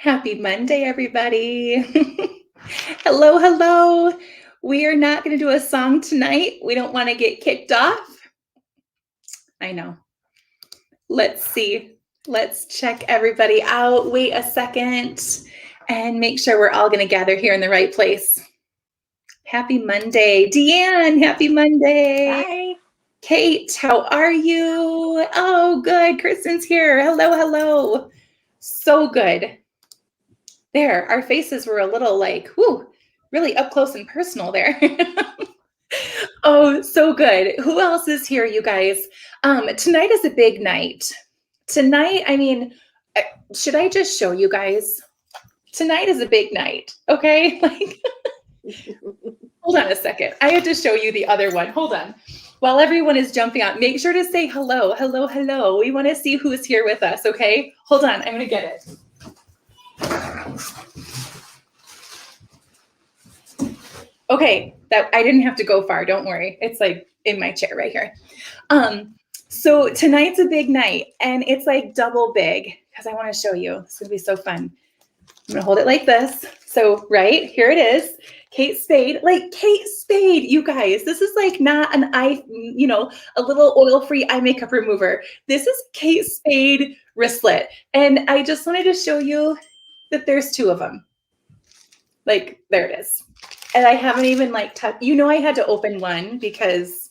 Happy Monday, everybody. Hello, hello. We are not going to do a song tonight. We don't want to get kicked off. I know. Let's see. Let's check everybody out. Wait a second and make sure we're all going to gather here in the right place. Happy Monday. Deanne, happy Monday. Hi. Kate, how are you? Oh, good. Kristen's here. Hello, hello. So good. There, our faces were a little like, whoo, really up close and personal there. Oh, so good. Who else is here, you guys? Tonight is a big night. Tonight, should I just show you guys? Tonight is a big night, okay? Hold on a second. I had to show you the other one. Hold on. While everyone is jumping out, make sure to say hello, hello, hello. We want to see who's here with us, okay? Hold on, I'm going to get it. Okay, that I didn't have to go far. Don't worry. It's like in my chair right here. So tonight's a big night, and it's like double big because I want to show you. It's going to be so fun. I'm going to hold it like this. So right here it is. Kate Spade, like Kate Spade, you guys. This is like not an a little oil-free eye makeup remover. This is Kate Spade wristlet, and I just wanted to show you that there's two of them. Like there it is. And I haven't even touched, I had to open one because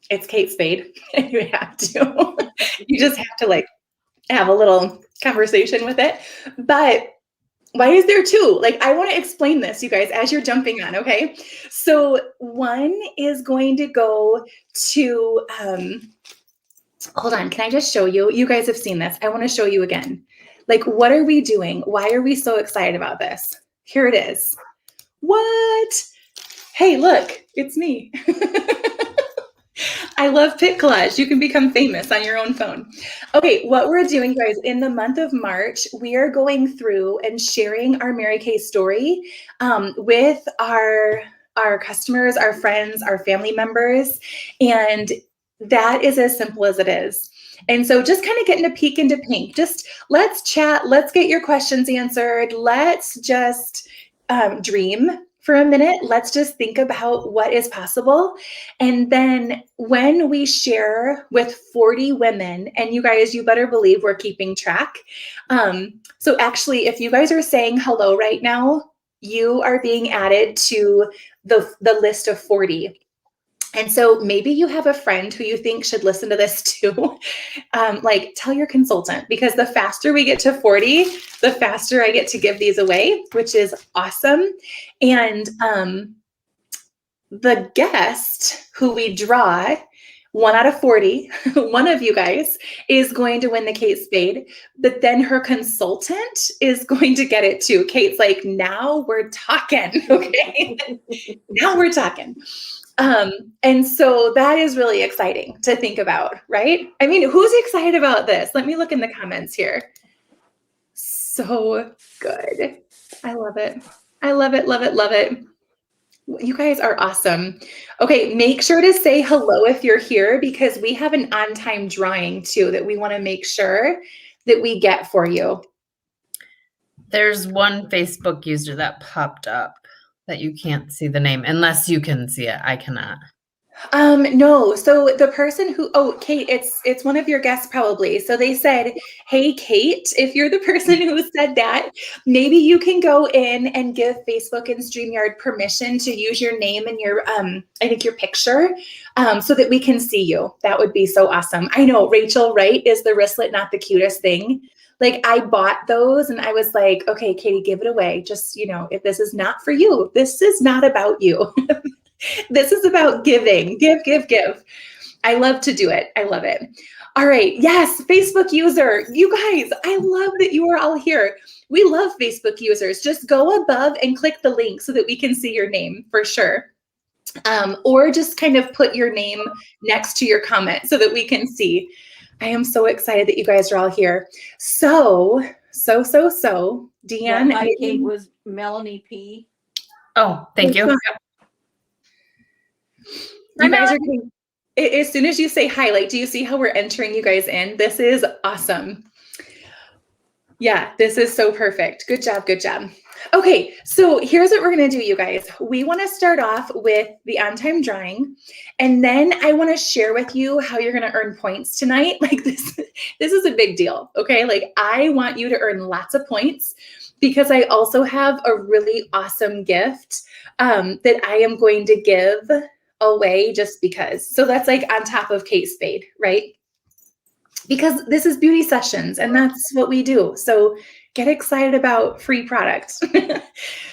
it's Kate Spade and you have to, you just have to have a little conversation with it. But why is there two? I want to explain this, you guys, as you're jumping on, okay? So one is going to go to, hold on, can I just show you? You guys have seen this. I want to show you again. What are we doing? Why are we so excited about this? Here it is. What? Hey, look, it's me. I love Pit Collage. You can become famous on your own phone. Okay, what we're doing, guys, in the month of March, we are going through and sharing our Mary Kay story with our customers, our friends, our family members, and that is as simple as it is. And so just kind of getting a peek into pink. Just let's chat. Let's get your questions answered. Let's just dream for a minute. Let's just think about what is possible. And then when we share with 40 women, and you guys, you better believe we're keeping track. So actually, if you guys are saying hello right now, you are being added to the list of 40. And so maybe you have a friend who you think should listen to this too. Tell your consultant, because the faster we get to 40, the faster I get to give these away, which is awesome. And the guest who we draw, 1 out of 40, one of you guys is going to win the Kate Spade, but then her consultant is going to get it too. Kate's like, now we're talking, okay? Now we're talking. And so that is really exciting to think about, right? I mean, who's excited about this? Let me look in the comments here. So good. I love it. I love it, love it, love it. You guys are awesome. Okay, make sure to say hello if you're here, because we have an on-time drawing too that we want to make sure that we get for you. There's one Facebook user that popped up that you can't see the name unless you can see it. I cannot. No. So the person who, Kate, it's one of your guests probably. So they said, hey, Kate, if you're the person who said that, maybe you can go in and give Facebook and StreamYard permission to use your name and your, I think your picture, so that we can see you. That would be so awesome. I know, Rachel, right? Is the wristlet not the cutest thing? I bought those and I was like, okay, Katie, give it away. Just, if this is not for you, this is not about you. This is about giving. Give, give, give. I love to do it. I love it. All right. Yes, Facebook user. You guys, I love that you are all here. We love Facebook users. Just go above and click the link so that we can see your name for sure. Or just kind of put your name next to your comment so that we can see. I am so excited that you guys are all here. So, Deanne. My Kate was Melanie P. Oh, thank you. You guys are getting, as soon as you say hi, do you see how we're entering you guys in? This is awesome. Yeah, this is so perfect. Good job. Good job. Okay, so here's what we're going to do, you guys. We want to start off with the on-time drawing, and then I want to share with you how you're going to earn points tonight. Like this is a big deal, okay? Like I want you to earn lots of points because I also have a really awesome gift that I am going to give away just because. So that's like on top of Kate Spade, right? Because this is beauty sessions and that's what we do. So get excited about free products.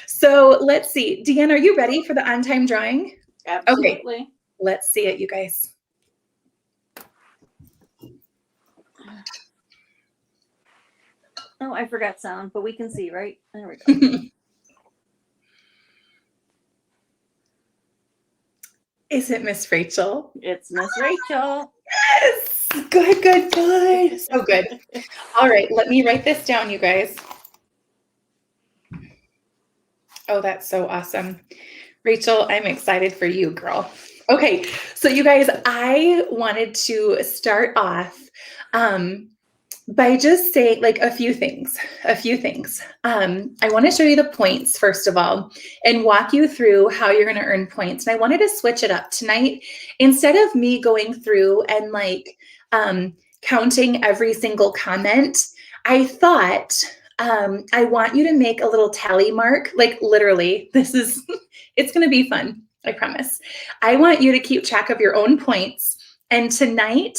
So let's see. Deanne, are you ready for the on-time drawing? Absolutely. Okay, let's see it, you guys. Oh, I forgot sound, but we can see, right? There we go. Is it Miss Rachel? It's Miss Rachel. Yes. Good, good, good. So good. All right, let me write this down, you guys. Oh, that's so awesome. Rachel, I'm excited for you, girl. Okay, so you guys, I wanted to start off by just saying like a few things. I want to show you the points, first of all, and walk you through how you're going to earn points. And I wanted to switch it up tonight. Instead of me going through and like counting every single comment, I thought I want you to make a little tally mark. Like literally, it's going to be fun. I promise. I want you to keep track of your own points. And tonight,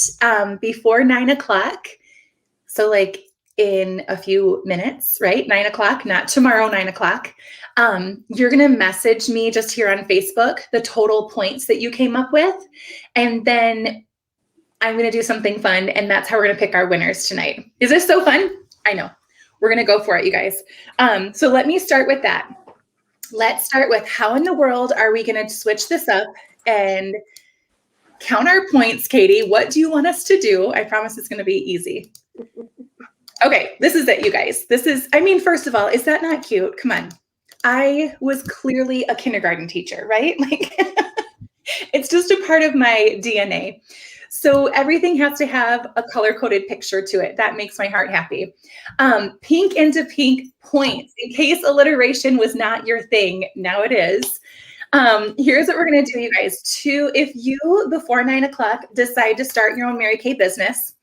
before 9 o'clock, so like in a few minutes, right? 9 o'clock, not tomorrow, 9 o'clock. You're going to message me just here on Facebook, the total points that you came up with. And then I'm going to do something fun. And that's how we're going to pick our winners tonight. Is this so fun? I know. We're going to go for it, you guys. So let me start with that. Let's start with how in the world are we going to switch this up and count our points, Katie? What do you want us to do? I promise it's going to be easy. Okay, this is it, you guys. First of all, is that not cute? Come on. I was clearly a kindergarten teacher, right? Like, it's just a part of my DNA. So everything has to have a color-coded picture to it. That makes my heart happy. Pink into pink points. In case alliteration was not your thing, now it is. Here's what we're going to do, you guys. If you, before 9 o'clock, decide to start your own Mary Kay business,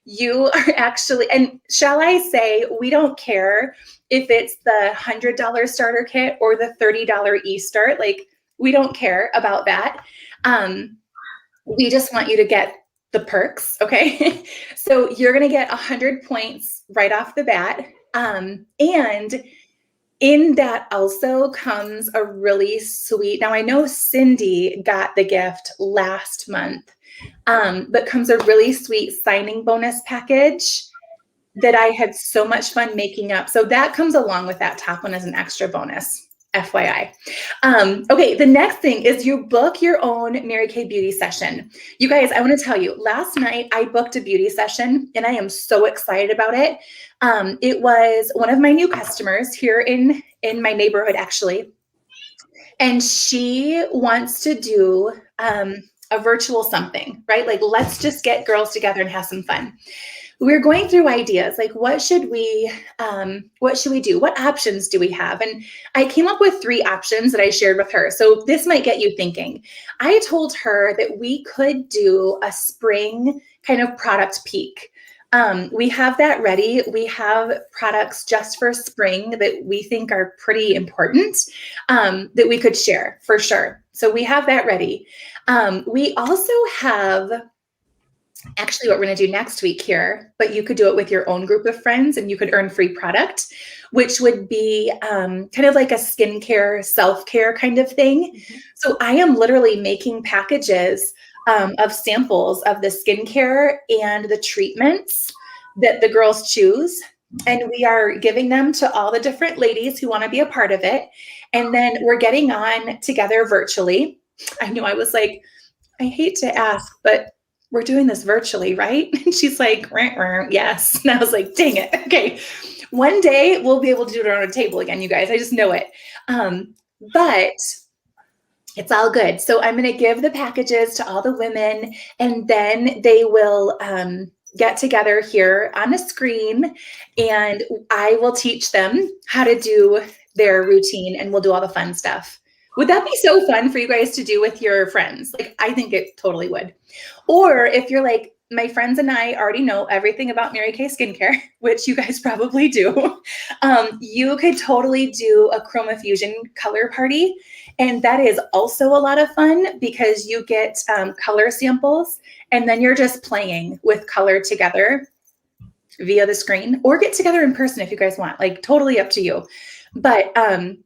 you are actually, and shall I say, we don't care if it's the $100 starter kit or the $30 e-start. Like, we don't care about that. We just want you to get the perks, okay? So you're going to get 100 points right off the bat. And in that also comes a really sweet, now I know Cindy got the gift last month, but comes a really sweet signing bonus package that I had so much fun making up. So that comes along with that top one as an extra bonus. FYI. Okay, the next thing is you book your own Mary Kay beauty session. You guys, I want to tell you, last night I booked a beauty session and I am so excited about it. It was one of my new customers here in my neighborhood, actually. And she wants to do a virtual something, right? Like, let's just get girls together and have some fun. We're going through ideas like what should we do? What options do we have? And I came up with 3 options that I shared with her. So this might get you thinking. I told her that we could do a spring kind of product peak. We have that ready. We have products just for spring that we think are pretty important that we could share for sure. So we have that ready. We also have actually what we're going to do next week here, but you could do it with your own group of friends and you could earn free product, which would be kind of like a skincare, self-care kind of thing. Mm-hmm. So I am literally making packages of samples of the skincare and the treatments that the girls choose. And we are giving them to all the different ladies who want to be a part of it. And then we're getting on together virtually. I know I was like, I hate to ask, but we're doing this virtually, right? And she's like, yes. And I was like, dang it. Okay. One day we'll be able to do it on a table again, you guys. I just know it. But it's all good. So I'm going to give the packages to all the women and then they will get together here on a screen, and I will teach them how to do their routine, and we'll do all the fun stuff. Would that be so fun for you guys to do with your friends? Like, I think it totally would. Or if you're like, my friends and I already know everything about Mary Kay skincare, which you guys probably do, you could totally do a Chroma Fusion color party. And that is also a lot of fun because you get color samples, and then you're just playing with color together via the screen, or get together in person if you guys want, like totally up to you. But I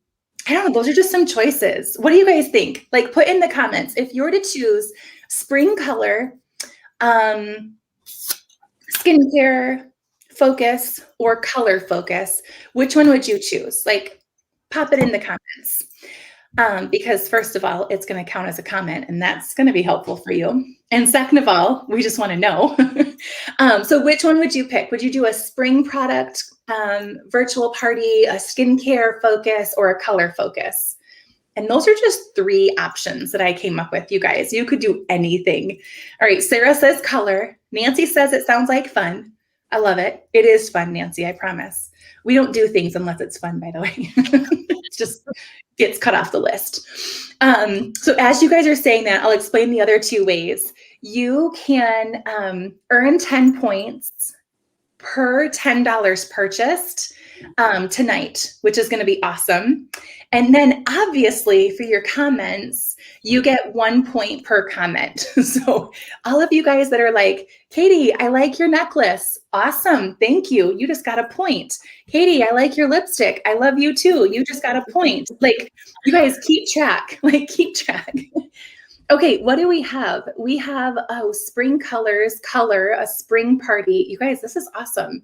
don't know, those are just some choices. What do you guys think? Like, put in the comments, if you were to choose spring color, skincare focus, or color focus, which one would you choose? Like, pop it in the comments. Because first of all, it's going to count as a comment, and that's going to be helpful for you. And second of all, we just want to know. So which one would you pick? Would you do a spring product virtual party, a skincare focus, or a color focus? And those are just 3 options that I came up with, you guys. You could do anything. All right, Sarah says color. Nancy says it sounds like fun. I love it. It is fun, Nancy, I promise. We don't do things unless it's fun, by the way. It just gets cut off the list. So as you guys are saying that, I'll explain the other 2 ways. You can earn 10 points per $10 purchased tonight, which is going to be awesome. And then obviously for your comments, you get 1 point per comment. So all of you guys that are like, Katie, I like your necklace. Awesome. Thank you. You just got a point. Katie, I like your lipstick. I love you too. You just got a point. Like, you guys keep track, like keep track. Okay, what do we have? We have, spring colors, color, a spring party. You guys, this is awesome.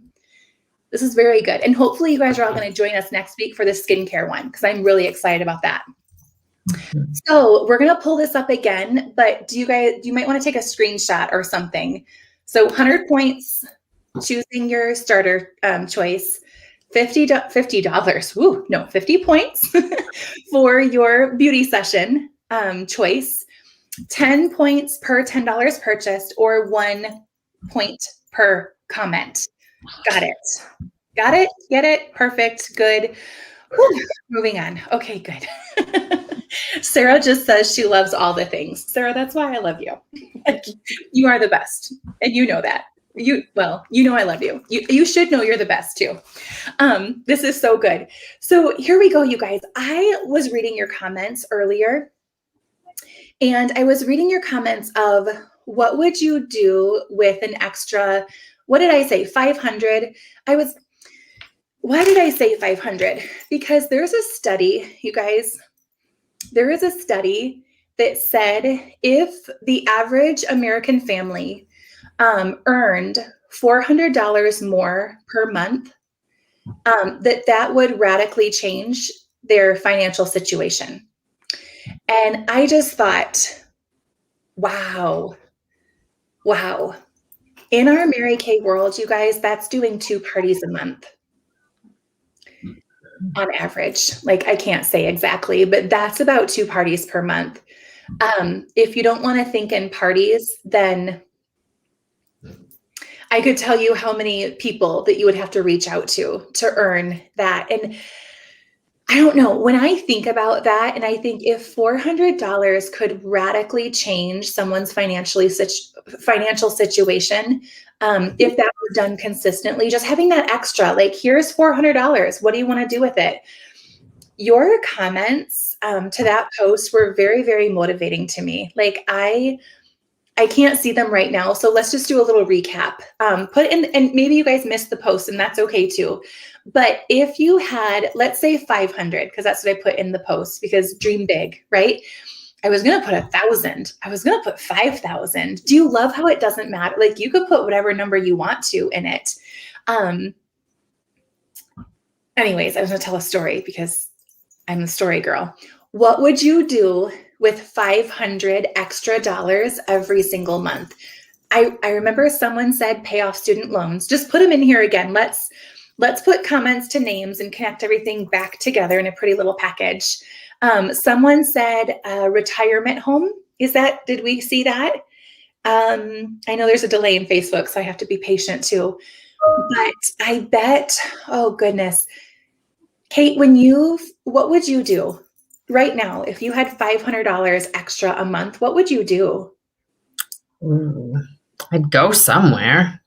This is very good. And hopefully you guys are all going to join us next week for the skincare one, because I'm really excited about that. So we're going to pull this up again, but you might want to take a screenshot or something. So 100 points, choosing your starter choice, $50. Woo, no, 50 points for your beauty session choice, 10 points per $10 purchased, or 1 point per comment. Got it. Got it? Get it? Perfect. Good. Whew. Moving on. Okay, good. Sarah just says she loves all the things. Sarah, that's why I love you. You are the best. And you know that. You know I love you. You should know you're the best too. This is so good. So here we go, you guys. I was reading your comments earlier, and I was reading your comments of what would you do with an extra, what did I say, 500? Why did I say 500? Because there's a study, you guys, there is a study that said if the average American family earned $400 more per month, that would radically change their financial situation. And I just thought, wow. In our Mary Kay world, you guys, that's doing 2 parties a month on average. Like, I can't say exactly, but that's about 2 parties per month. If you don't want to think in parties, then I could tell you how many people that you would have to reach out to earn that. And I don't know, when I think about that, and I think if $400 could radically change someone's financial situation, if that was done consistently, just having that extra, like, here's $400, what do you want to do with it? Your comments to that post were very, very motivating to me. Like, I can't see them right now, so let's just do a little recap. Put in, and maybe you guys missed the post, and that's okay too. But if you had, let's say 500, because that's what I put in the post, because dream big, right? I was going to put 1,000. I was going to put 5,000. Do you love how it doesn't matter? Like, you could put whatever number you want to in it. Anyways, I was going to tell a story because I'm the story girl. What would you do with 500 extra dollars every single month? I remember someone said pay off student loans. Just put them in here again. Let's put comments to names and connect everything back together in a pretty little package. Someone said retirement home. Did we see that? I know there's a delay in Facebook, so I have to be patient too. But I bet, oh goodness. Kate, what would you do right now if you had $500 extra a month? What would you do? Ooh, I'd go somewhere.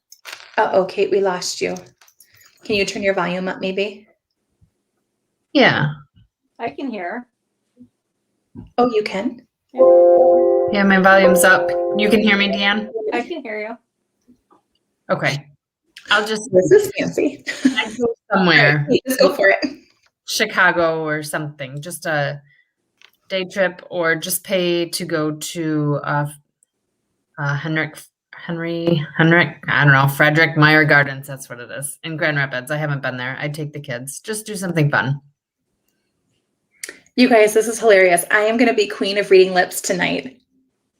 Uh-oh, Kate, we lost you. Can you turn your volume up maybe? Yeah. I can hear. Oh, you can? Yeah, my volume's up. You can hear me, Deanne? I can hear you. Okay. I'll just This is fancy. I'd go somewhere. Kate, just go for it. Chicago or something. Just a day trip, or just pay to go to Frederick Meyer Gardens. That's what it is in Grand Rapids. I haven't been there. I'd take the kids. Just do something fun. You guys, this is hilarious. I am going to be queen of reading lips tonight.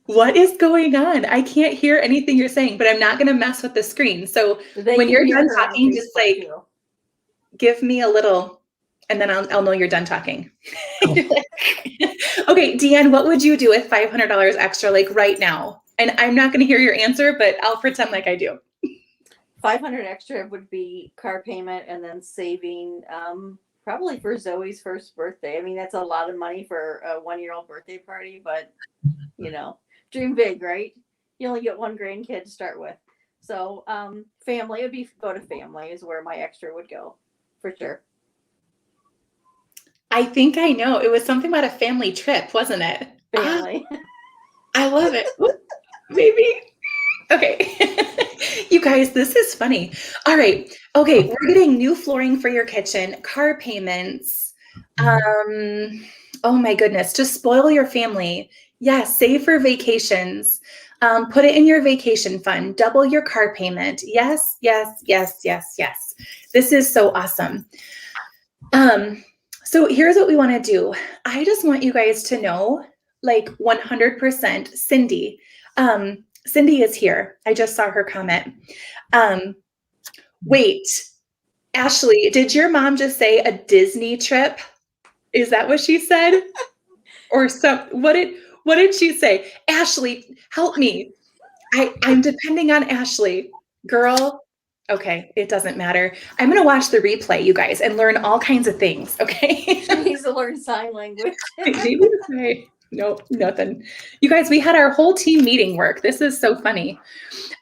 What is going on? I can't hear anything you're saying, but I'm not going to mess with the screen. So when you're done talking, just like give me a little, and then I'll know you're done talking. Oh. Okay, Deanne, what would you do with $500 extra, like right now? And I'm not going to hear your answer, but I'll pretend like I do. 500 extra would be car payment and then saving probably for Zoe's first birthday. I mean, that's a lot of money for a 1-year-old birthday party, but you know, dream big, right? You only get one grandkid to start with. So family would be go to family is where my extra would go for sure. I think I know. It was something about a family trip, wasn't it? Family. I love it. Maybe. Okay. You guys, this is funny. All right. Okay. We're getting new flooring for your kitchen, car payments. Oh my goodness. Just spoil your family. Yes. Save for vacations. Put it in your vacation fund. Double your car payment. Yes, yes, yes, yes, yes. This is so awesome. So here's what we want to do. I just want you guys to know, like 100%, Cindy. Cindy is here. I just saw her comment. Wait, Ashley, did your mom just say a Disney trip? Is that what she said? Or what did she say? Ashley, help me. I'm depending on Ashley. Girl, okay, it doesn't matter. I'm going to watch the replay, you guys, and learn all kinds of things, okay? She needs to learn sign language. Nope, nothing. You guys, we had our whole team meeting work. This is so funny.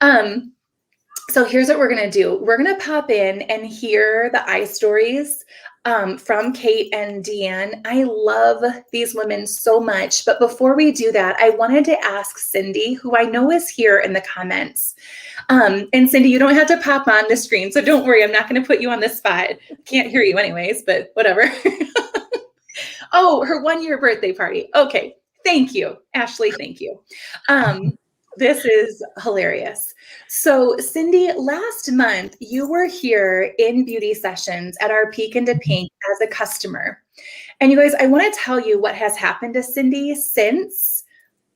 So here's what we're going to do. We're going to pop in and hear the eye stories from Kate and Deanne. I love these women so much. But before we do that, I wanted to ask Cindy, who I know is here in the comments. And Cindy, you don't have to pop on the screen, so don't worry. I'm not going to put you on the spot. Can't hear you anyways, but whatever. Oh, her 1-year birthday party. Okay. Thank you, Ashley. Thank you. This is hilarious. So Cindy, last month you were here in beauty sessions at our Peek into Pink as a customer. And you guys, I want to tell you what has happened to Cindy since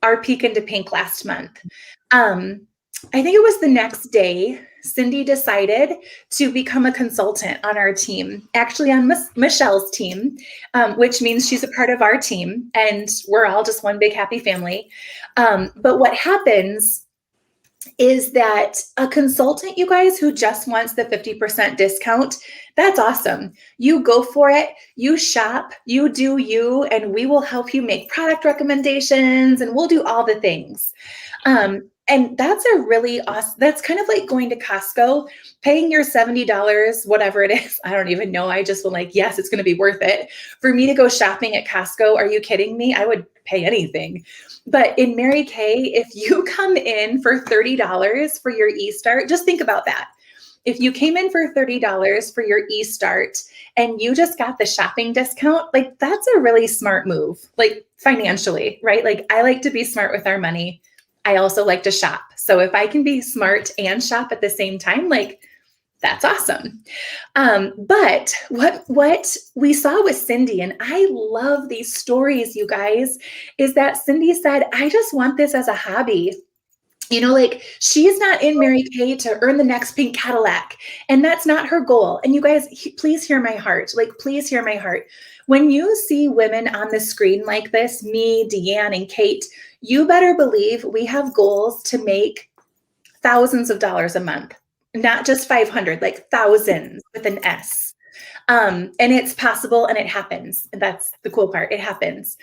our Peek into Pink last month. I think it was the next day, Cindy decided to become a consultant on our team, actually on Michelle's team, which means she's a part of our team and we're all just one big happy family. But what happens is that a consultant, you guys, who just wants the 50% discount, that's awesome. You go for it, you shop, you do you, and we will help you make product recommendations and we'll do all the things. And that's a really awesome, that's kind of like going to Costco, paying your $70, whatever it is. I don't even know. I just went like, yes, it's going to be worth it. For me to go shopping at Costco, are you kidding me? I would pay anything. But in Mary Kay, if you come in for $30 for your e-start, just think about that. If you came in for $30 for your e-start and you just got the shopping discount, like that's a really smart move, like financially, right? Like I like to be smart with our money. I also like to shop. So if I can be smart and shop at the same time, like that's awesome. But what we saw with Cindy, and I love these stories, you guys, is that Cindy said, I just want this as a hobby. You know, like she's not in Mary Kay to earn the next pink Cadillac, and that's not her goal. And you guys, please hear my heart. Like, please hear my heart. When you see women on the screen like this, me, Deanne, and Kate, you better believe we have goals to make thousands of dollars a month, not just 500, like thousands with an S. And it's possible and it happens. And that's the cool part. It happens.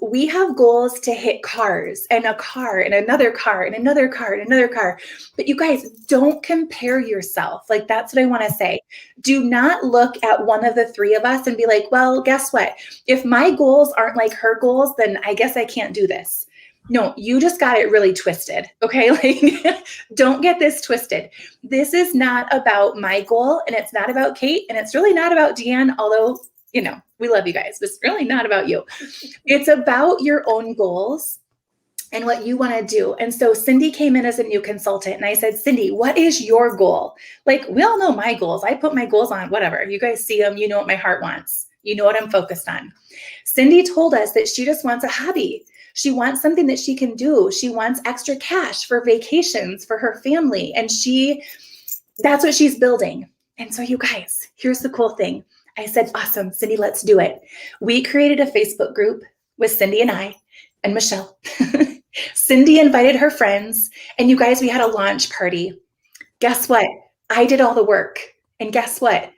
We have goals to hit cars and a car and another car and another car and another car. But you guys, don't compare yourself. Like, that's what I want to say. Do not look at one of the three of us and be like, well, guess what? If my goals aren't like her goals, then I guess I can't do this. No, you just got it really twisted. Okay. Like, don't get this twisted. This is not about my goal, and it's not about Kate, and it's really not about Deanne, although, you know, we love you guys. It's really not about you. It's about your own goals and what you want to do. And so Cindy came in as a new consultant, and I said, Cindy, what is your goal? Like, we all know my goals. I put my goals on whatever. You guys see them. You know what my heart wants. You know what I'm focused on. Cindy told us that she just wants a hobby. She wants something that she can do. She wants extra cash for vacations for her family. And that's what she's building. And so you guys, here's the cool thing. I said, awesome, Cindy, let's do it. We created a Facebook group with Cindy and I and Michelle. Cindy invited her friends. And you guys, we had a launch party. Guess what? I did all the work. And guess what?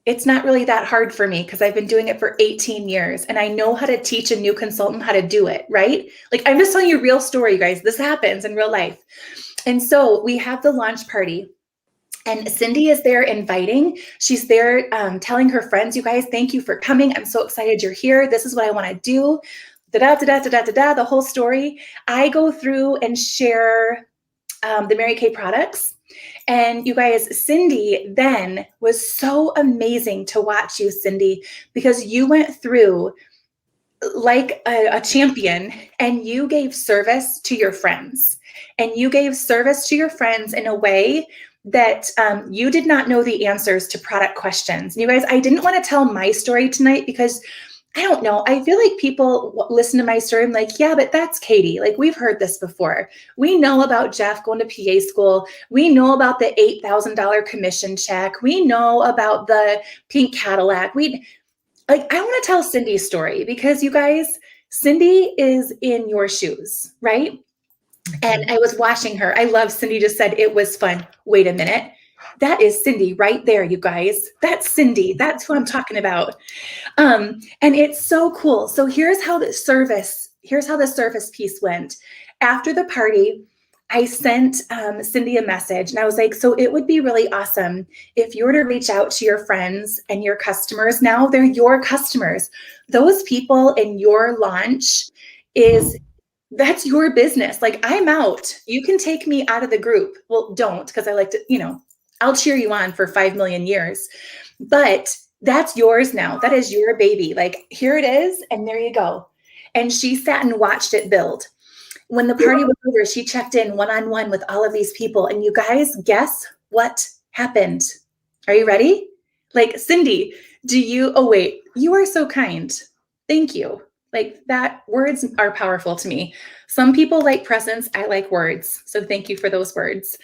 It's not really that hard for me because I've been doing it for 18 years and I know how to teach a new consultant how to do it, right? Like, I'm just telling you a real story, you guys. This happens in real life. And so we have the launch party and Cindy is there inviting. She's there telling her friends, you guys, thank you for coming. I'm so excited you're here. This is what I want to do. The whole story. I go through and share the Mary Kay products. And you guys, Cindy then was so amazing to watch you, Cindy, because you went through like a champion and you gave service to your friends. And you gave service to your friends in a way that you did not know the answers to product questions. And you guys, I didn't want to tell my story tonight because I don't know. I feel like people listen to my story. I'm like, yeah, but that's Katie. Like, we've heard this before. We know about Jeff going to PA school. We know about the $8,000 commission check. We know about the pink Cadillac. I want to tell Cindy's story because you guys, Cindy is in your shoes, right? And I was watching her. I love Cindy just said it was fun. Wait a minute. That is Cindy right there, you guys. That's Cindy. That's who I'm talking about. And it's so cool. So here's how the service piece went. After the party, I sent Cindy a message and I was like, so it would be really awesome if you were to reach out to your friends and your customers. Now they're your customers. Those people in your launch that's your business. Like, I'm out. You can take me out of the group. Well, don't, because I like to, I'll cheer you on for 5 million years, but that's yours now. That is your baby. Like, here it is. And there you go. And she sat and watched it build. When the party was over, she checked in one-on-one with all of these people. And you guys, guess what happened? Are you ready? Like, Cindy, oh wait, you are so kind. Thank you. Like, that, words are powerful to me. Some people like presents. I like words. So thank you for those words.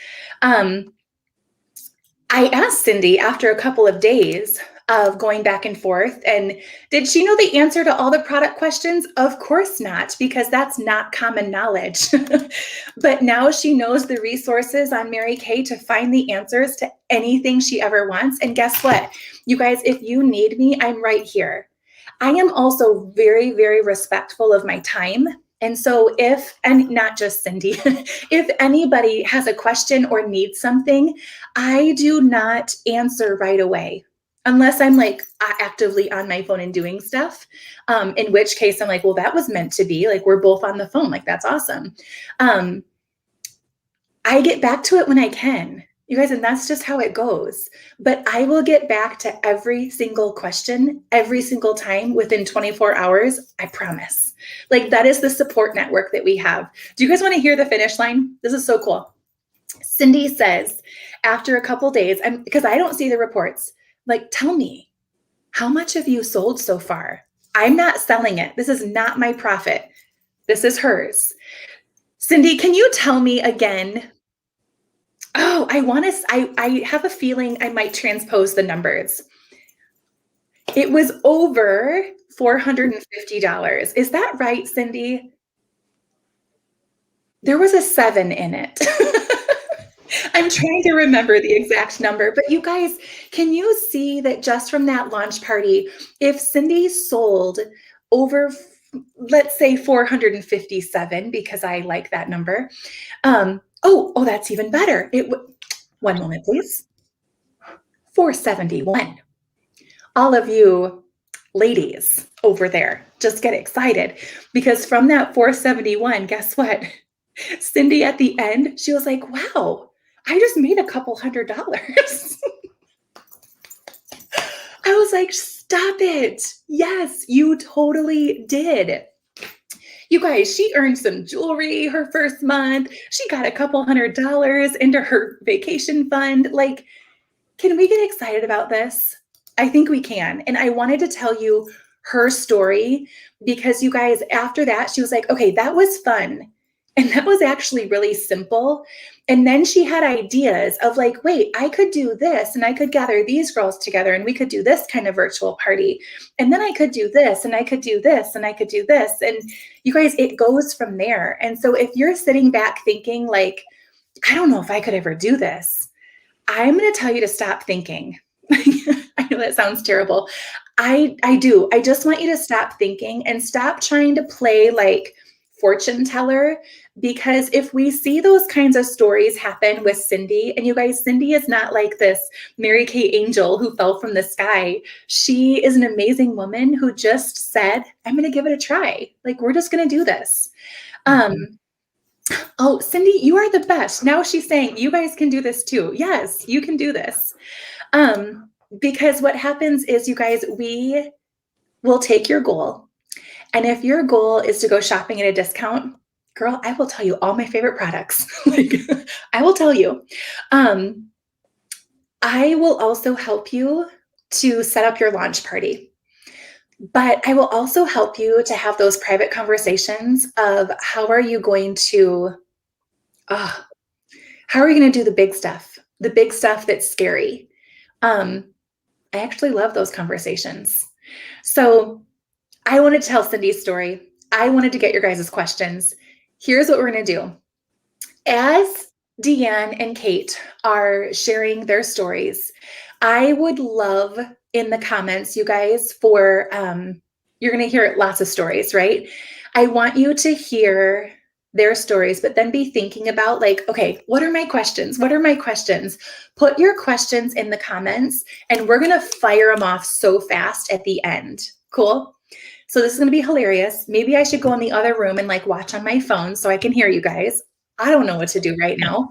I asked Cindy after a couple of days of going back and forth, and did she know the answer to all the product questions? Of course not, because that's not common knowledge. But now she knows the resources on Mary Kay to find the answers to anything she ever wants. And guess what? You guys, if you need me, I'm right here. I am also very, very respectful of my time. And so and not just Cindy, if anybody has a question or needs something, I do not answer right away unless I'm like actively on my phone and doing stuff. In which case I'm like, well, that was meant to be. Like, we're both on the phone. Like, that's awesome. I get back to it when I can. You guys, and that's just how it goes. But I will get back to every single question every single time within 24 hours. I promise. Like, that is the support network that we have. Do you guys want to hear the finish line? This is so cool. Cindy says, after a couple days, because I don't see the reports, like, tell me, how much have you sold so far? I'm not selling it. This is not my profit. This is hers. Cindy, can you tell me again? Oh, I have a feeling I might transpose the numbers. It was over $450. Is that right, Cindy? There was a 7 in it. I'm trying to remember the exact number, but you guys, can you see that just from that launch party, if Cindy sold over, let's say 457, because I like that number. Oh, that's even better. One moment, please. 471. All of you ladies over there, just get excited, because from that 471, guess what? Cindy at the end, she was like, wow, I just made a couple $100s. I was like, stop it. Yes, you totally did. You guys, she earned some jewelry her first month. She got a couple $100s into her vacation fund. Like, can we get excited about this? I think we can. And I wanted to tell you her story because you guys, after that, she was like, okay, that was fun. And that was actually really simple. And then she had ideas of like, wait, I could do this and I could gather these girls together and we could do this kind of virtual party. And then I could do this and I could do this and I could do this. And you guys, it goes from there. And so if you're sitting back thinking like, I don't know if I could ever do this, I'm going to tell you to stop thinking. I know that sounds terrible. I do. I just want you to stop thinking and stop trying to play like fortune teller, because if we see those kinds of stories happen with Cindy, and you guys, Cindy is not like this Mary Kay angel who fell from the sky. She is an amazing woman who just said, I'm going to give it a try. Like, we're just going to do this. Oh, Cindy, you are the best. Now she's saying you guys can do this too. Yes, you can do this. Because what happens is, you guys, we will take your goal. And if your goal is to go shopping at a discount, girl, I will tell you all my favorite products. Like, I will tell you. I will also help you to set up your launch party. But I will also help you to have those private conversations of how are you going to do the big stuff that's scary. I actually love those conversations. So I wanted to tell Cindy's story. I wanted to get your guys' questions. Here's what we're going to do. As Deanne and Kate are sharing their stories, I would love in the comments, you guys, for you're going to hear lots of stories, right? I want you to hear their stories, but then be thinking about like, okay, what are my questions? What are my questions? Put your questions in the comments and we're going to fire them off so fast at the end. Cool? So this is going to be hilarious. Maybe I should go in the other room and like watch on my phone so I can hear you guys. I don't know what to do right now.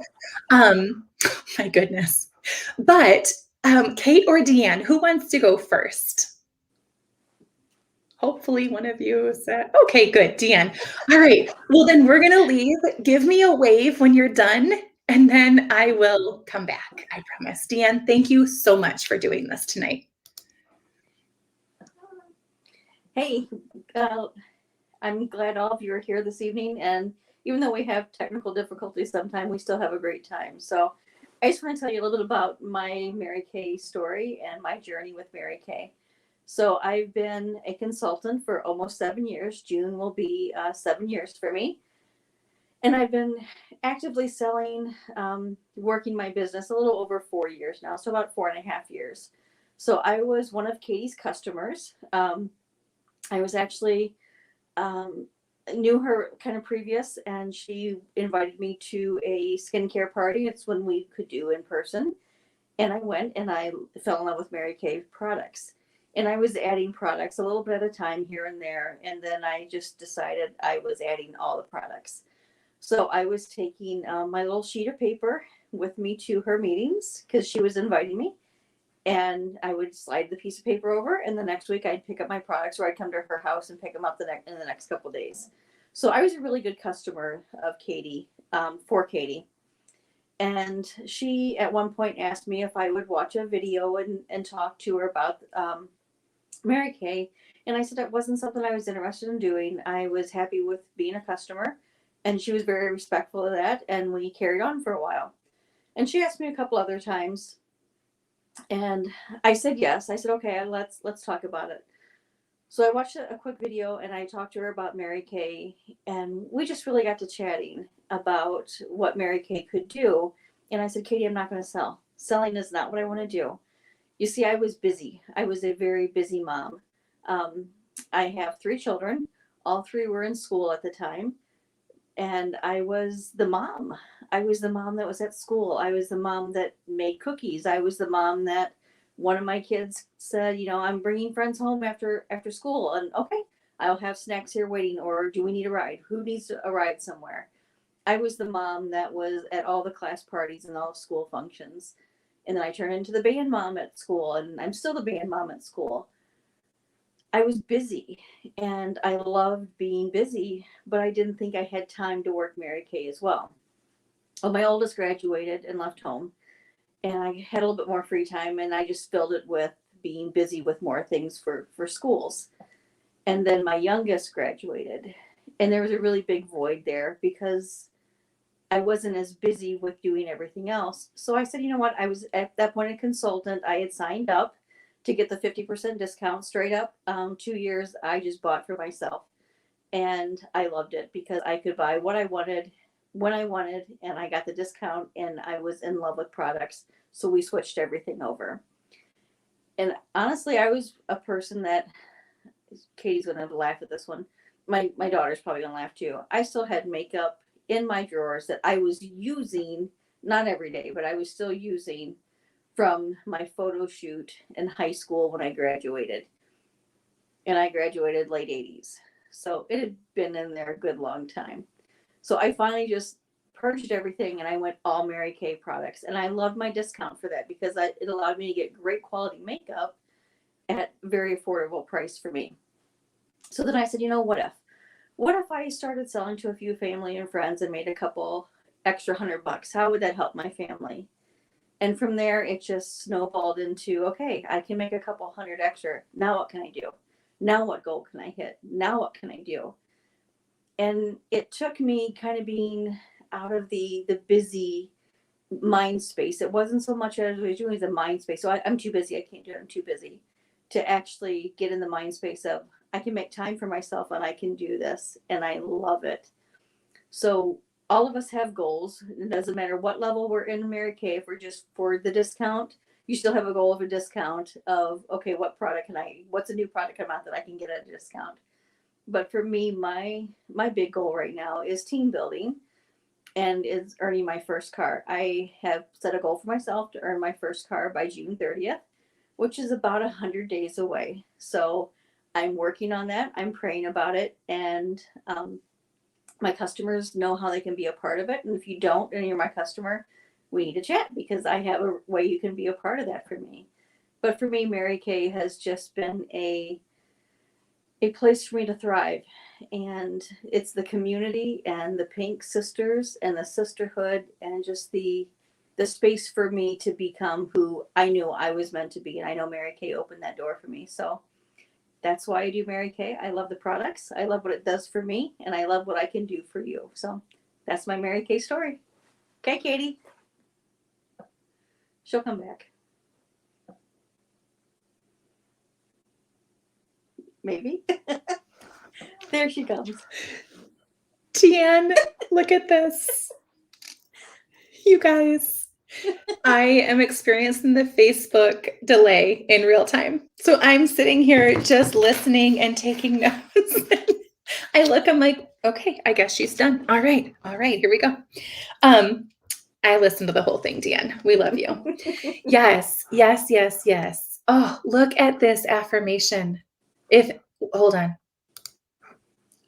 My goodness. But Kate or Deanne, who wants to go first? Hopefully one of you said, okay, good, Deanne. All right, well then we're gonna leave. Give me a wave when you're done and then I will come back, I promise. Deanne, thank you so much for doing this tonight. Hey, I'm glad all of you are here this evening, and even though we have technical difficulties sometimes, we still have a great time. So I just want to tell you a little bit about my Mary Kay story and my journey with Mary Kay. So I've been a consultant for almost 7 years. June will be 7 years for me. And I've been actively selling, working my business a little over 4 years now, so about 4.5 years. So I was one of Katie's customers. I was actually knew her kind of previous, and she invited me to a skincare party. It's when we could do in person. And I went and I fell in love with Mary Kay products. And I was adding products a little bit at a time here and there. And then I just decided I was adding all the products. So I was taking my little sheet of paper with me to her meetings because she was inviting me. And I would slide the piece of paper over, and the next week I'd pick up my products, or I'd come to her house and pick them up in the next couple of days. So I was a really good customer of Katie, for Katie. And she at one point asked me if I would watch a video and talk to her about Mary Kay. And I said it wasn't something I was interested in doing. I was happy with being a customer. And she was very respectful of that. And we carried on for a while. And she asked me a couple other times. And I said yes. I said, okay, let's talk about it. So I watched a quick video and I talked to her about Mary Kay, and we just really got to chatting. about what Mary Kay could do. And I said, Katie, I'm not going to sell. Selling is not what I want to do. You see, I was busy. I was a very busy mom. I have 3 children. All 3 were in school at the time. And I was the mom. I was the mom that was at school. I was the mom that made cookies. I was the mom that one of my kids said, I'm bringing friends home after school. And okay, I'll have snacks here waiting. Or do we need a ride? Who needs a ride somewhere? I was the mom that was at all the class parties and all the school functions. And then I turned into the band mom at school, and I'm still the band mom at school. I was busy, and I loved being busy, but I didn't think I had time to work Mary Kay as well. Well, my oldest graduated and left home, and I had a little bit more free time, and I just filled it with being busy with more things for schools. And then my youngest graduated, and there was a really big void there because I wasn't as busy with doing everything else. So I said, you know what? I was at that point a consultant. I had signed up to get the 50% discount straight up. 2 years I just bought for myself. And I loved it because I could buy what I wanted, when I wanted, and I got the discount, and I was in love with products. So we switched everything over. And honestly, I was a person that, Katie's going to laugh at this one. My daughter's probably going to laugh too. I still had makeup in my drawers that I was using, not every day, but I was still using from my photo shoot in high school when I graduated. And I graduated late 80s. So it had been in there a good long time. So I finally just purged everything, and I went all Mary Kay products. And I loved my discount for that because it allowed me to get great quality makeup at very affordable price for me. So then I said, what if I started selling to a few family and friends and made a couple extra $100? How would that help my family? And from there, it just snowballed into, okay, I can make a couple $100 extra. Now what can I do? Now what goal can I hit? Now what can I do? And it took me kind of being out of the busy mind space. It wasn't so much as I was doing the mind space. So I'm too busy. I can't do it. I'm too busy to actually get in the mind space of, I can make time for myself and I can do this. And I love it. So all of us have goals. It doesn't matter what level we're in Mary Kay. If we're just for the discount, you still have a goal of a discount of, okay, what's a new product come out that I can get at a discount? But for me, my big goal right now is team building and is earning my first car. I have set a goal for myself to earn my first car by June 30th, which is about 100 days away. So I'm working on that. I'm praying about it. And my customers know how they can be a part of it. And if you don't, and you're my customer, we need to chat because I have a way you can be a part of that for me. But for me, Mary Kay has just been a place for me to thrive. And it's the community and the Pink Sisters and the sisterhood and just the space for me to become who I knew I was meant to be. And I know Mary Kay opened that door for me. So that's why I do Mary Kay. I love the products. I love what it does for me. And I love what I can do for you. So that's my Mary Kay story. Okay, Katie. She'll come back. Maybe. There she comes. Deanne, look at this. You guys, I am experiencing the Facebook delay in real time. So I'm sitting here just listening and taking notes. I look, I'm like, okay, I guess she's done. All right, here we go. I listened to the whole thing, Deanne. We love you. Yes. Oh, look at this affirmation. Hold on.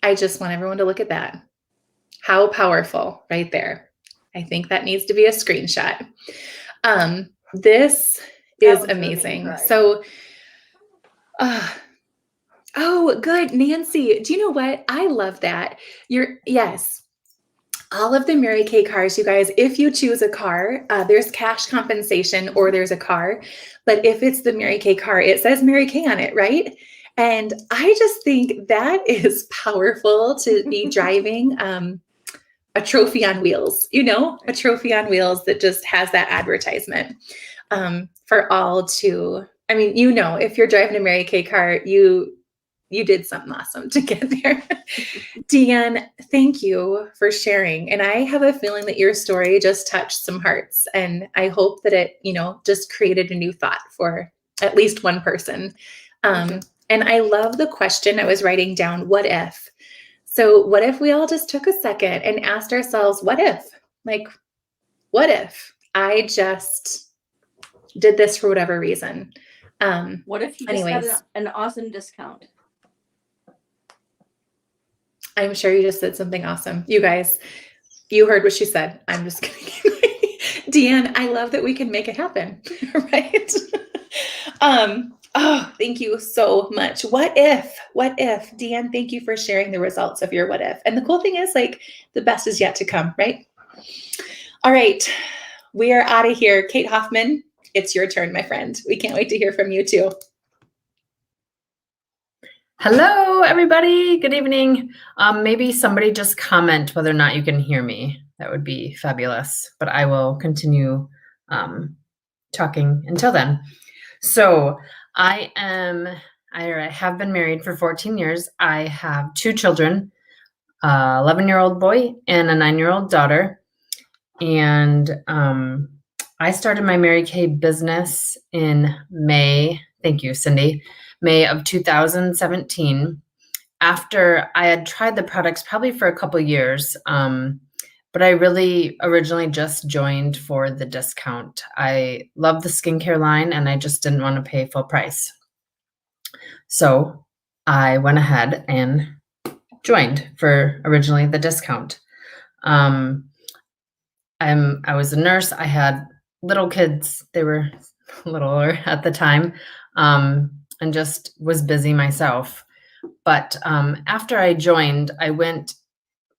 I just want everyone to look at that. How powerful right there. I think that needs to be a screenshot. This is amazing. So, oh, good. Nancy, do you know what? I love that. Yes. All of the Mary Kay cars, you guys, if you choose a car, there's cash compensation or there's a car. But if it's the Mary Kay car, it says Mary Kay on it, right? And I just think that is powerful to be driving a trophy on wheels, a trophy on wheels that just has that advertisement for all to, if you're driving a Mary Kay car, you you did something awesome to get there. Deanne, thank you for sharing. And I have a feeling that your story just touched some hearts. And I hope that it, just created a new thought for at least one person. And I love the question I was writing down, what if? So what if we all just took a second and asked ourselves, what if? Like, what if I just did this for whatever reason? What if you just got an awesome discount? I'm sure you just said something awesome. You guys, you heard what she said. I'm just kidding. Deanne, I love that we can make it happen, right? Oh, thank you so much. What if, Deanne, thank you for sharing the results of your what if. And the cool thing is, like, the best is yet to come, right? All right, we are out of here. Kate Hoffman, it's your turn, my friend. We can't wait to hear from you too. Hello, everybody. Good evening. Maybe somebody just comment whether or not you can hear me. That would be fabulous. But I will continue talking until then. So I have been married for 14 years. I have 2 children, a 11-year-old boy and a 9-year-old daughter. And I started my Mary Kay business in May. Thank you, Cindy. May of 2017, after I had tried the products probably for a couple years, but I really originally just joined for the discount. I love the skincare line and I just didn't want to pay full price. So I went ahead and joined for originally the discount. I was a nurse. I had little kids. They were littler at the time. And just was busy myself. But after I joined, I went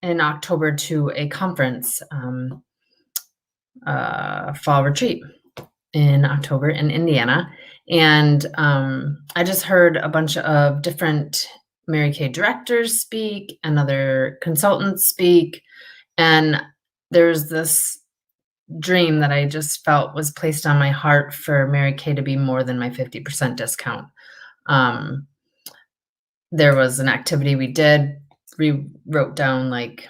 in October to a conference, fall retreat in October in Indiana. And I just heard a bunch of different Mary Kay directors speak and other consultants speak. And there's this dream that I just felt was placed on my heart for Mary Kay to be more than my 50% discount. There was an activity we did. We wrote down like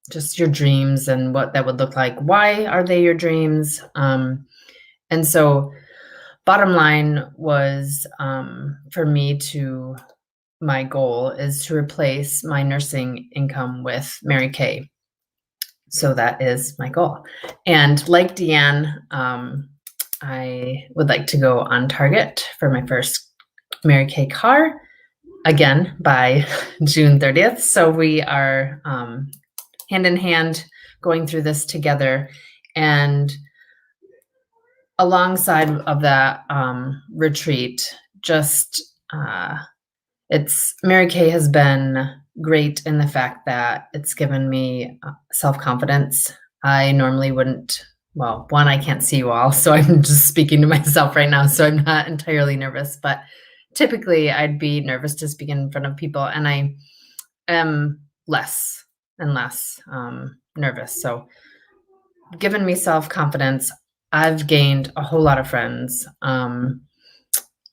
just your dreams and what that would look like. Why are they your dreams? And so bottom line was for me my goal is to replace my nursing income with Mary Kay. So that is my goal. And like Deanne, I would like to go on target for my first Mary Kay car again by June 30th. So we are hand in hand going through this together. And alongside of that retreat, Mary Kay has been great in the fact that it's given me self-confidence. I normally wouldn't. Well, one, I can't see you all, so I'm just speaking to myself right now, so I'm not entirely nervous, but typically I'd be nervous to speak in front of people, and I am less and less nervous. So given me self-confidence, I've gained a whole lot of friends, a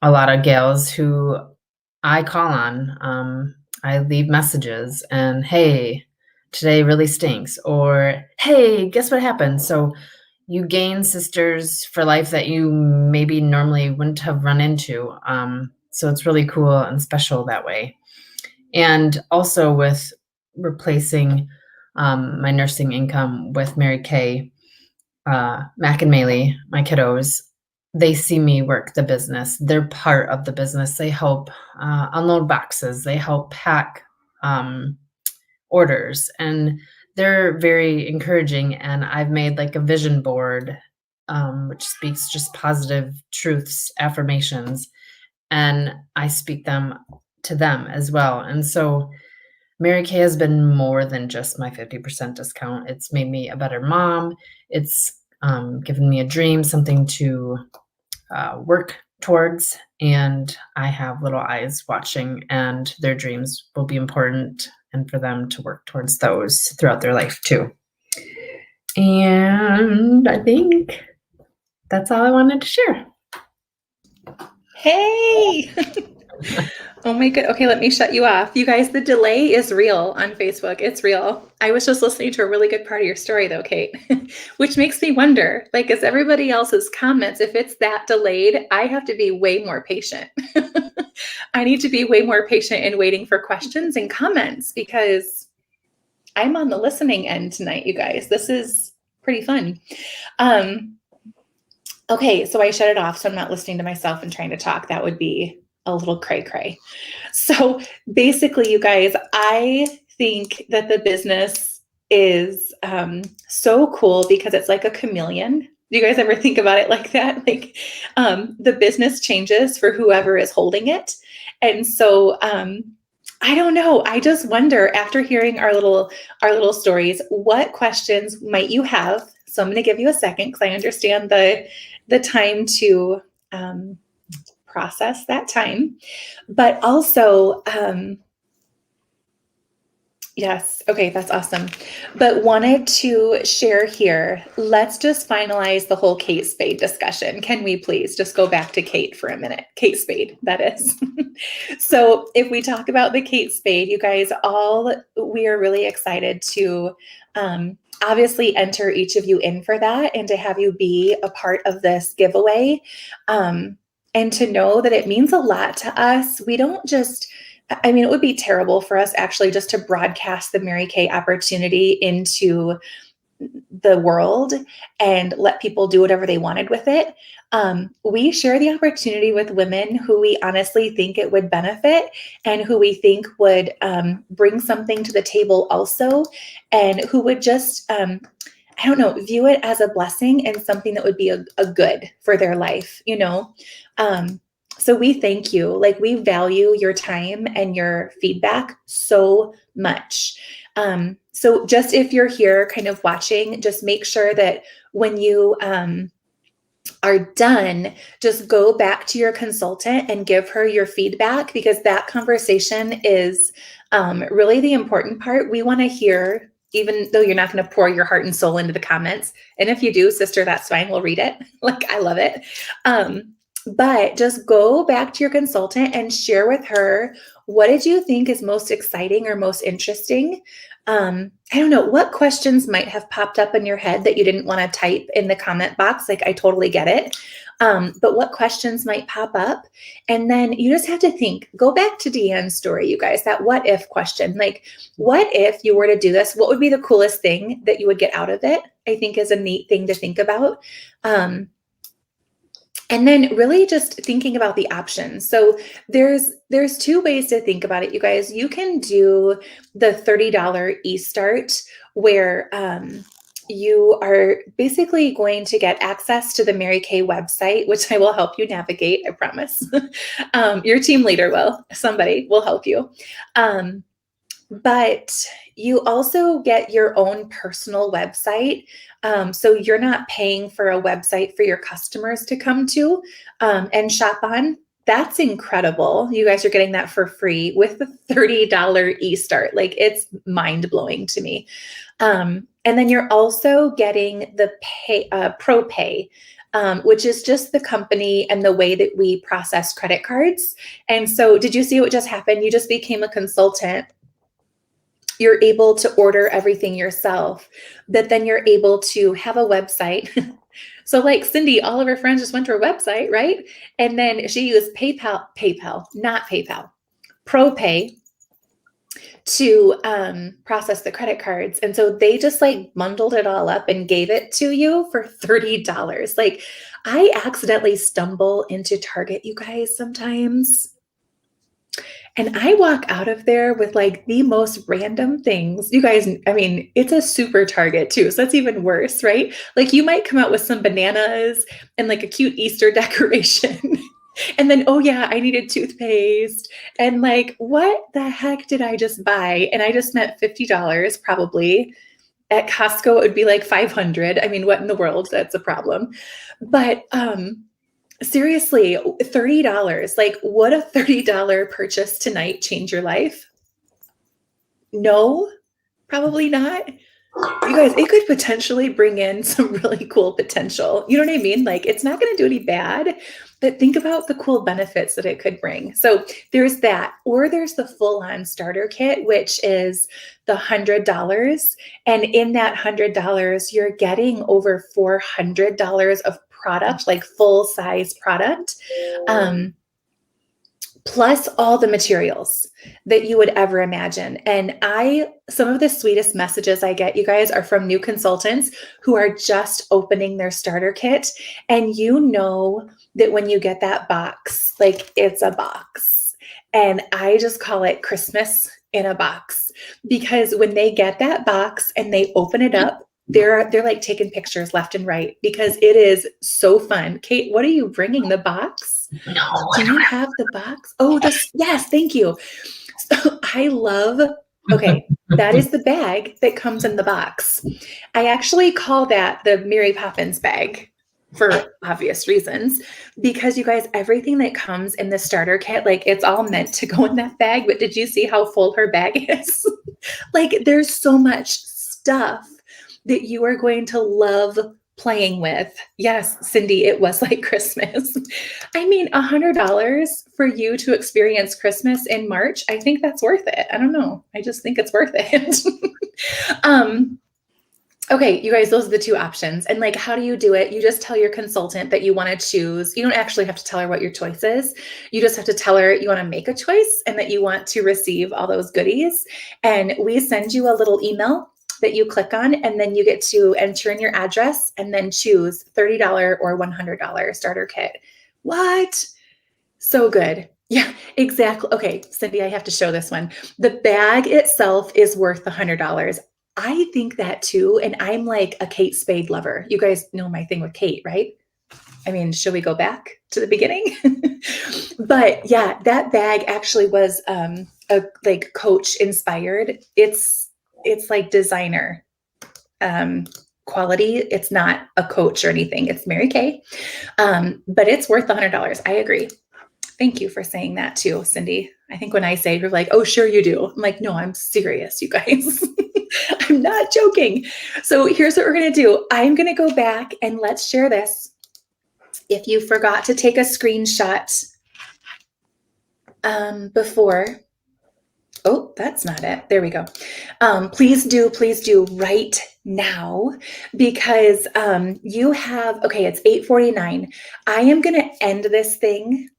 lot of gals who I call on. I leave messages and, hey, today really stinks, or hey, guess what happened? So you gain sisters for life that you maybe normally wouldn't have run into. So it's really cool and special that way. And also with replacing my nursing income with Mary Kay, Mac and Maylee, my kiddos, they see me work the business. They're part of the business. They help unload boxes. They help pack orders, and they're very encouraging. And I've made like a vision board, which speaks just positive truths, affirmations, and I speak them to them as well. And so Mary Kay has been more than just my 50% discount. It's made me a better mom. It's given me a dream, something to work towards. And I have little eyes watching, and their dreams will be important, and for them to work towards those throughout their life too. And I think that's all I wanted to share. Hey, Oh my god. Okay, let me shut you off. You guys, the delay is real on Facebook. It's real. I was just listening to a really good part of your story though, Kate, which makes me wonder, like, is everybody else's comments, if it's that delayed, I have to be way more patient. I need to be way more patient in waiting for questions and comments because I'm on the listening end tonight, you guys. This is pretty fun. Okay, so I shut it off so I'm not listening to myself and trying to talk. That would be a little cray-cray. So basically, you guys, I think that the business is so cool because it's like a chameleon. Do you guys ever think about it like that? Like the business changes for whoever is holding it. And so I don't know. I just wonder, after hearing our little stories, what questions might you have? So I'm going to give you a second because I understand the time to process that time, but also, yes, okay, that's awesome. But wanted to share here, let's just finalize the whole Kate Spade discussion. Can we please just go back to Kate for a minute? Kate Spade, that is. So if we talk about the Kate Spade, you guys we are really excited to obviously enter each of you in for that and to have you be a part of this giveaway. And to know that it means a lot to us. We don't just, I mean, it would be terrible for us actually just to broadcast the Mary Kay opportunity into the world and let people do whatever they wanted with it. We share the opportunity with women who we honestly think it would benefit and who we think would bring something to the table also, and who would just, I don't know, view it as a blessing and something that would be a good for their life, you know? So we thank you. Like, we value your time and your feedback so much. So just if you're here kind of watching, just make sure that when you are done, just go back to your consultant and give her your feedback, because that conversation is really the important part. We want to hear, even though you're not going to pour your heart and soul into the comments. And if you do, sister, that's fine. We'll read it. Like, I love it. But just go back to your consultant and share with her, what did you think is most exciting or most interesting? I don't know, what questions might have popped up in your head that you didn't want to type in the comment box? Like, I totally get it. But what questions might pop up? And then you just have to think, go back to Deanne's story, you guys, that what if question. Like, what if you were to do this? What would be the coolest thing that you would get out of it? I think is a neat thing to think about. And then really just thinking about the options. So there's two ways to think about it, you guys. You can do the $30 eStart, where you are basically going to get access to the Mary Kay website, which I will help you navigate, I promise. Your team leader will. Somebody will help you. But you also get your own personal website. So you're not paying for a website for your customers to come to and shop on. That's incredible. You guys are getting that for free with the $30 eStart. Like, it's mind blowing to me. And then you're also getting the ProPay, which is just the company and the way that we process credit cards. And so did you see what just happened? You just became a consultant. You're able to order everything yourself, but then you're able to have a website. So like Cindy, all of her friends just went to her website, right? And then she used not PayPal, ProPay to process the credit cards. And so they just like bundled it all up and gave it to you for $30. Like, I accidentally stumble into Target, you guys, sometimes. And I walk out of there with like the most random things. You guys, I mean, it's a super Target too. So that's even worse, right? Like, you might come out with some bananas and like a cute Easter decoration. And then, oh yeah, I needed toothpaste. And like, what the heck did I just buy? And I just spent $50 probably. At Costco, it would be like $500. I mean, what in the world? That's a problem. But seriously, $30. Like, would a $30 purchase tonight change your life? No, probably not. You guys, it could potentially bring in some really cool potential. You know what I mean? Like, it's not going to do any bad, but think about the cool benefits that it could bring. So there's that, or there's the full-on starter kit, which is the $100. And in that $100, you're getting over $400 of product, like full-size product. Plus all the materials that you would ever imagine. And some of the sweetest messages I get, you guys, are from new consultants who are just opening their starter kit. And you know that when you get that box, like, it's a box. And I just call it Christmas in a box, because when they get that box and they open it up, they're like taking pictures left and right, because it is so fun. Kate, what are you bringing? The box? No. Do you have the box? Oh, yes, thank you. So okay, that is the bag that comes in the box. I actually call that the Mary Poppins bag for obvious reasons, because you guys, everything that comes in the starter kit, like, it's all meant to go in that bag. But did you see how full her bag is? Like, there's so much stuff that you are going to love playing with. Yes, Cindy, it was like Christmas. I mean, $100 for you to experience Christmas in March, I think that's worth it. I don't know. I just think it's worth it. Okay, you guys, those are the two options. And like, how do you do it? You just tell your consultant that you want to choose. You don't actually have to tell her what your choice is. You just have to tell her you want to make a choice and that you want to receive all those goodies. And we send you a little email that you click on, and then you get to enter in your address and then choose $30 or $100 starter kit. What? So good. Yeah, exactly. Okay, Cindy, I have to show this one. The bag itself is worth $100. I think that too. And I'm like a Kate Spade lover. You guys know my thing with Kate, right? I mean, should we go back to the beginning? But yeah, that bag actually was a like Coach inspired. It's like designer quality. It's not a Coach or anything. It's Mary Kay. But it's worth $100. I agree. Thank you for saying that too, Cindy. I think when I say, you're like, oh, sure you do. I'm like, no, I'm serious, you guys. I'm not joking. So here's what we're going to do. I'm going to go back and let's share this. If you forgot to take a screenshot before, oh, that's not it. There we go. Please do right now, because you have, okay, it's 8:49. I am going to end this thing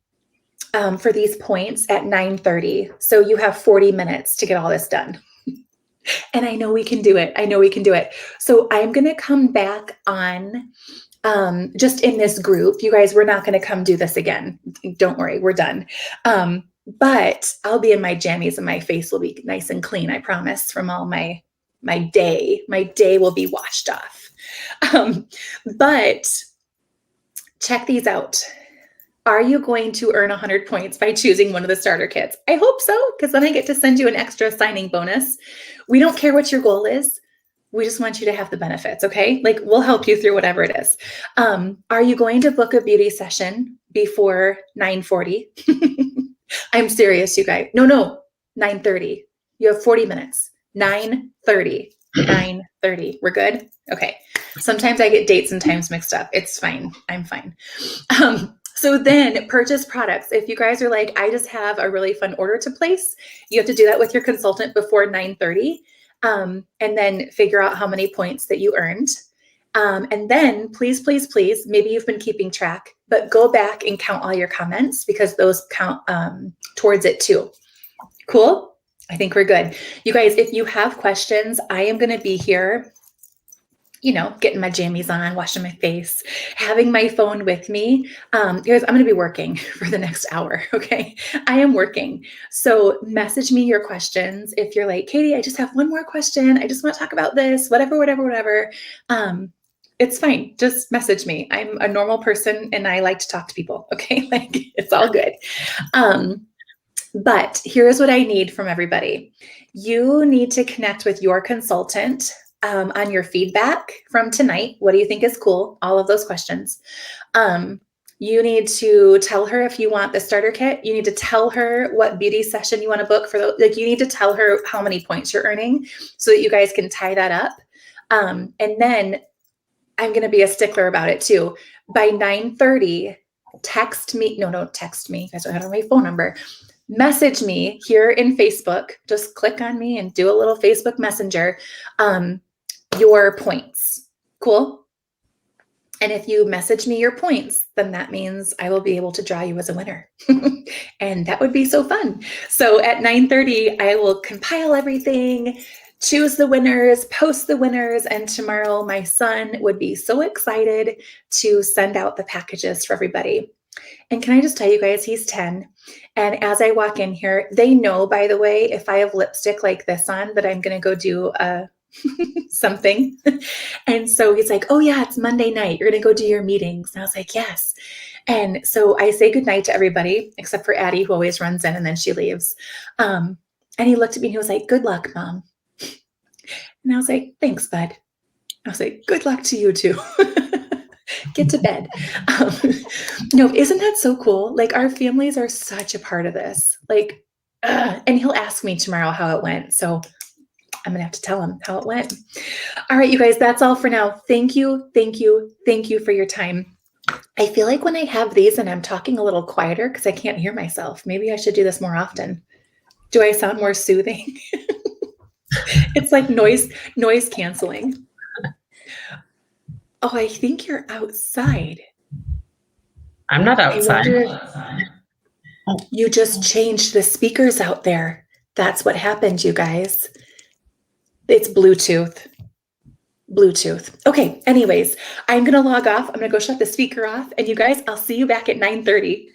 for these points at 9:30. So you have 40 minutes to get all this done. And I know we can do it. I know we can do it. So I'm going to come back on just in this group. You guys, we're not going to come do this again. Don't worry, we're done. But I'll be in my jammies and my face will be nice and clean, I promise, from all my day. My day will be washed off. But check these out. Are you going to earn 100 points by choosing one of the starter kits? I hope so, because then I get to send you an extra signing bonus. We don't care what your goal is. We just want you to have the benefits, okay? Like, we'll help you through whatever it is. Are you going to book a beauty session before 9:40? I'm serious, you guys. No, 9:30. You have 40 minutes. 9:30. 9:30. We're good? Okay. Sometimes I get dates and times mixed up. It's fine. I'm fine. So then purchase products. If you guys are like, I just have a really fun order to place, you have to do that with your consultant before 9:30. And then figure out how many points that you earned. And then please, maybe you've been keeping track, but go back and count all your comments, because those count towards it too. Cool? I think we're good. You guys, if you have questions, I am going to be here, you know, getting my jammies on, washing my face, having my phone with me. Guys, I'm going to be working for the next hour. Okay. I am working. So message me your questions. If you're like, Katie, I just have one more question. I just want to talk about this, whatever. It's fine. Just message me. I'm a normal person and I like to talk to people. Okay. Like, it's all good. But here's what I need from everybody. You need to connect with your consultant on your feedback from tonight. What do you think is cool? All of those questions. You need to tell her if you want the starter kit. You need to tell her what beauty session you want to book for. Like, you need to tell her how many points you're earning so that you guys can tie that up. And then I'm going to be a stickler about it too. By 9:30, text me. No, don't text me. You guys don't have my phone number. Message me here in Facebook. Just click on me and do a little Facebook Messenger. Your points. Cool. And if you message me your points, then that means I will be able to draw you as a winner. And that would be so fun. So at 9:30, I will compile everything, choose the winners, post the winners, and tomorrow my son would be so excited to send out the packages for everybody. And can I just tell you guys, he's 10. And as I walk in here, they know, by the way, if I have lipstick like this on, that I'm going to go do something. And so he's like, oh yeah, it's Monday night. You're going to go do your meetings. And I was like, yes. And so I say goodnight to everybody, except for Addie, who always runs in and then she leaves. And he looked at me and he was like, good luck, Mom. And I was like, thanks, bud. I was like, good luck to you too. Get to bed. No, isn't that so cool? Like our families are such a part of this. Like, and he'll ask me tomorrow how it went. So I'm going to have to tell him how it went. All right, you guys, that's all for now. Thank you, thank you, thank you for your time. I feel like when I have these and I'm talking a little quieter because I can't hear myself, maybe I should do this more often. Do I sound more soothing? It's like noise canceling. Oh, I think you're outside. I'm not outside. You just changed the speakers out there. That's what happened, you guys. It's Bluetooth. Okay, anyways, I'm going to log off. I'm going to go shut the speaker off. And you guys, I'll see you back at 9:30.